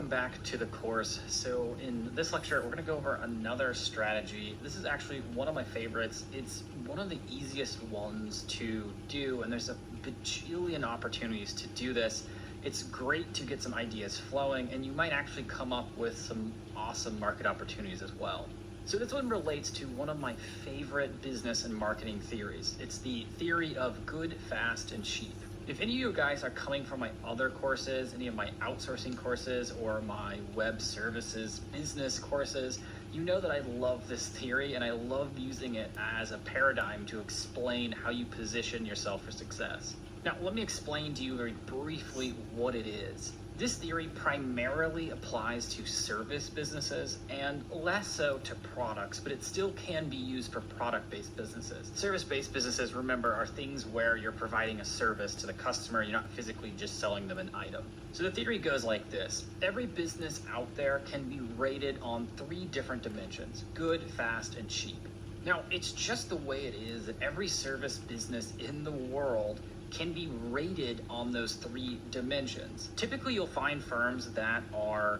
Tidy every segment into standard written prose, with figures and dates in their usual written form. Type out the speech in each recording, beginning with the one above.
Welcome back to the course. So in this lecture, we're going to go over another strategy. This is actually one of my favorites. It's one of the easiest ones to do, and there's a bajillion opportunities to do this. It's great to get some ideas flowing, and you might actually come up with some awesome market opportunities as well. So this one relates to one of my favorite business and marketing theories. It's the theory of good, fast, and cheap. If any of you guys are coming from my other courses, any of my outsourcing courses or my web services business courses, you know that I love this theory and I love using it as a paradigm to explain how you position yourself for success. Now, let me explain to you very briefly what it is. This theory primarily applies to service businesses and less so to products, but it still can be used for product-based businesses. Service-based businesses, remember, are things where you're providing a service to the customer, you're not physically just selling them an item. So the theory goes like this. Every business out there can be rated on 3 different dimensions: good, fast, and cheap. Now, it's just the way it is that every service business in the world can be rated on those 3 dimensions. Typically, you'll find firms that are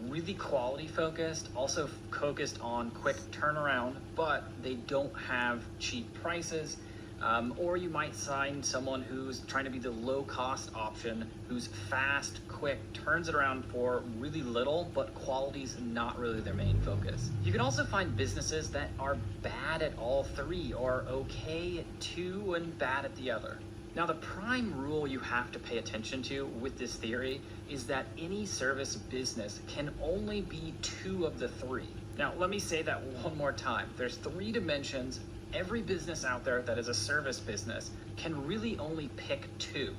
really quality focused, also focused on quick turnaround, but they don't have cheap prices. Or you might find someone who's trying to be the low cost option, who's fast, quick, turns it around for really little, but quality's not really their main focus. You can also find businesses that are bad at all 3, or okay at 2 and bad at the other. Now, the prime rule you have to pay attention to with this theory is that any service business can only be 2 of the 3. Now, let me say that one more time. There's 3 dimensions. Every business out there that is a service business can really only pick 2.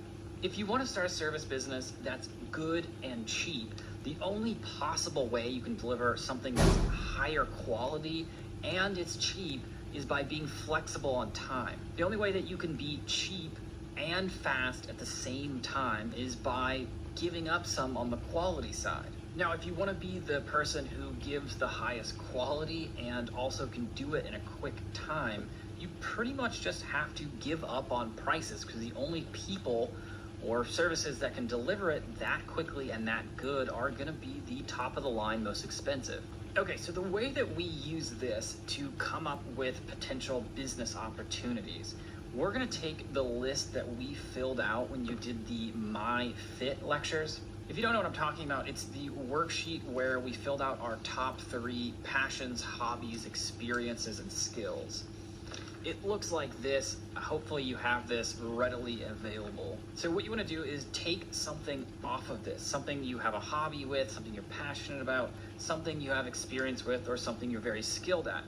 If you want to start a service business that's good and cheap, the only possible way you can deliver something that's higher quality and it's cheap is by being flexible on time. The only way that you can be cheap and fast at the same time is by giving up some on the quality side. Now, if you want to be the person who gives the highest quality and also can do it in a quick time, you pretty much just have to give up on prices, because the only people or services that can deliver it that quickly and that good are going to be the top of the line, most expensive. Okay, so the way that we use this to come up with potential business opportunities, we're going to take the list that we filled out when you did the My Fit lectures. If you don't know what I'm talking about, it's the worksheet where we filled out our top 3 passions, hobbies, experiences, and skills. It looks like this. Hopefully you have this readily available. So what you want to do is take something off of this, something you have a hobby with, something you're passionate about, something you have experience with, or something you're very skilled at.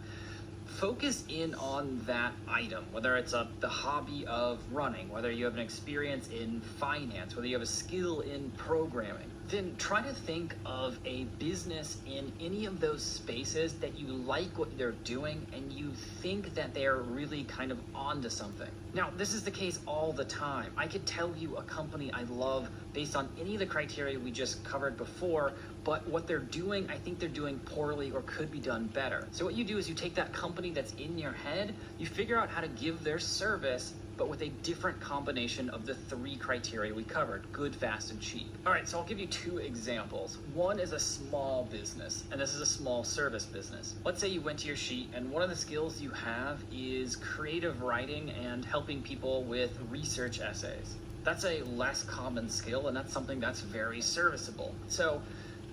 Focus in on that item, whether it's the hobby of running, whether you have an experience in finance, whether you have a skill in programming. Then try to think of a business in any of those spaces that you like what they're doing and you think that they're really kind of onto something. Now, this is the case all the time. I could tell you a company I love based on any of the criteria we just covered before, but what they're doing, I think they're doing poorly or could be done better. So what you do is you take that company that's in your head, you figure out how to give their service, but with a different combination of the 3 criteria we covered: good, fast, and cheap. All right, so I'll give you 2 examples. One is a small business, and this is a small service business. Let's say you went to your sheet, and one of the skills you have is creative writing and helping people with research essays. That's a less common skill, and that's something that's very serviceable. So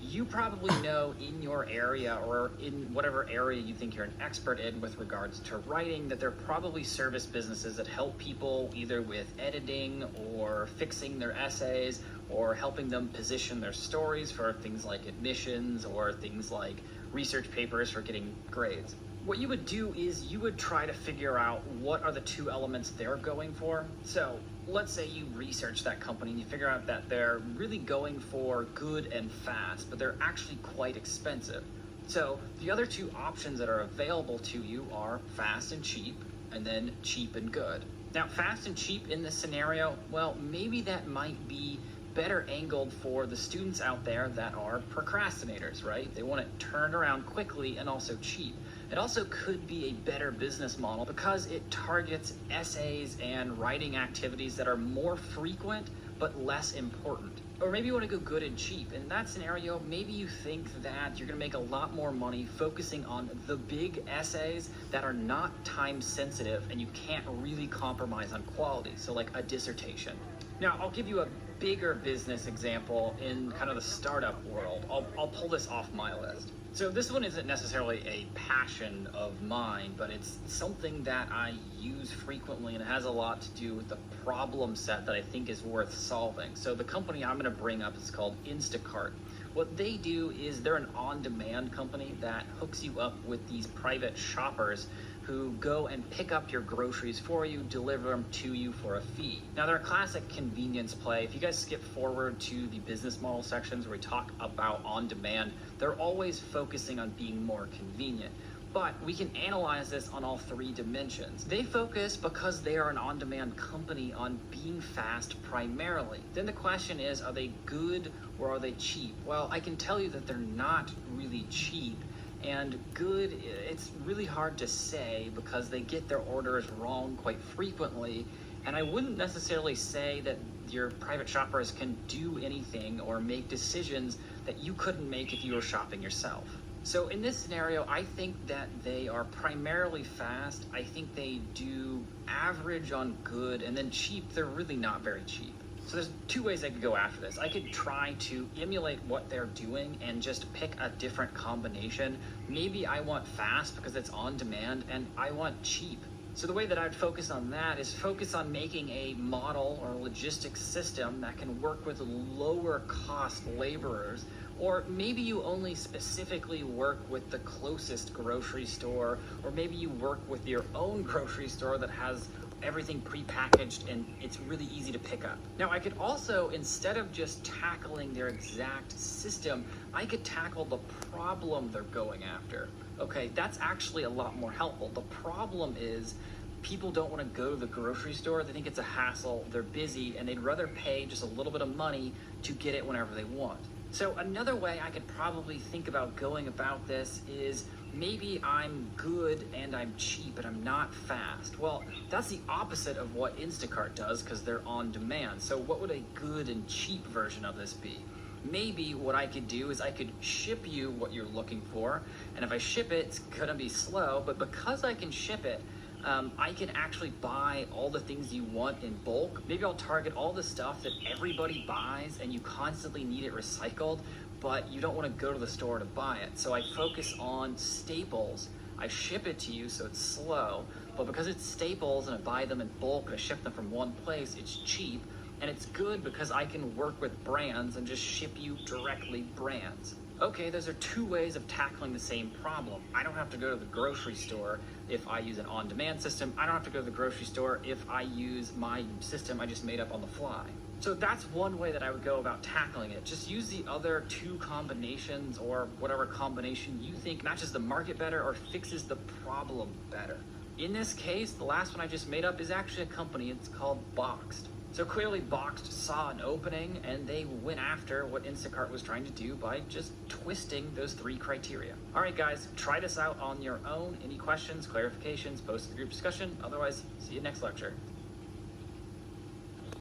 you probably know in your area or in whatever area you think you're an expert in with regards to writing that there are probably service businesses that help people either with editing or fixing their essays or helping them position their stories for things like admissions or things like research papers for getting grades. What you would do is you would try to figure out what are the 2 elements they're going for. So let's say you research that company and you figure out that they're really going for good and fast, but they're actually quite expensive. So the other 2 options that are available to you are fast and cheap, and then cheap and good. Now, fast and cheap in this scenario, well, maybe that might be better angled for the students out there that are procrastinators, right? They want it turned around quickly and also cheap. It also could be a better business model because it targets essays and writing activities that are more frequent but less important. Or maybe you want to go good and cheap. In that scenario, maybe you think that you're going to make a lot more money focusing on the big essays that are not time sensitive and you can't really compromise on quality. So like a dissertation. Now, I'll give you a bigger business example in kind of the startup world. I'll pull this off my list. So this one isn't necessarily a passion of mine, but it's something that I use frequently, and it has a lot to do with the problem set that I think is worth solving. So the company I'm going to bring up is called Instacart. What they do is they're an on-demand company that hooks you up with these private shoppers who go and pick up your groceries for you, deliver them to you for a fee. Now, they're a classic convenience play. If you guys skip forward to the business model sections where we talk about on-demand, they're always focusing on being more convenient. But we can analyze this on all three dimensions. They focus, because they are an on-demand company, on being fast primarily. Then the question is, are they good or are they cheap? Well, I can tell you that they're not really cheap. And good, it's really hard to say because they get their orders wrong quite frequently. And I wouldn't necessarily say that your private shoppers can do anything or make decisions that you couldn't make if you were shopping yourself. So in this scenario, I think that they are primarily fast. I think they do average on good, and then cheap, they're really not very cheap. So there's two ways I could go after this. I could try to emulate what they're doing and just pick a different combination. Maybe I want fast because it's on demand, and I want cheap. So the way that I'd focus on that is focus on making a model or logistics system that can work with lower cost laborers. Or maybe you only specifically work with the closest grocery store, or maybe you work with your own grocery store that has everything prepackaged and it's really easy to pick up. Now, I could also, instead of just tackling their exact system, I could tackle the problem they're going after. Okay, that's actually a lot more helpful. The problem is people don't want to go to the grocery store. They think it's a hassle, they're busy, and they'd rather pay just a little bit of money to get it whenever they want. So another way I could probably think about going about this is maybe I'm good and I'm cheap and I'm not fast. Well, that's the opposite of what Instacart does because they're on demand. So what would a good and cheap version of this be? Maybe what I could do is I could ship you what you're looking for, and if I ship it, it's gonna be slow, but because I can ship it, I can actually buy all the things you want in bulk. Maybe I'll target all the stuff that everybody buys and you constantly need it recycled, but you don't want to go to the store to buy it. So I focus on staples. I ship it to you, so it's slow, but because it's staples and I buy them in bulk and I ship them from one place, it's cheap, and it's good because I can work with brands and just ship you directly brands. Okay, those are two ways of tackling the same problem. I don't have to go to the grocery store if I use an on-demand system. I don't have to go to the grocery store if I use my system I just made up on the fly. So that's one way that I would go about tackling it. Just use the other two combinations, or whatever combination you think matches the market better or fixes the problem better. In this case, the last one I just made up is actually a company. It's called Boxed. So clearly Boxed saw an opening and they went after what Instacart was trying to do by just twisting those three criteria. All right, guys, try this out on your own. Any questions, clarifications, post in the group discussion. Otherwise, see you next lecture.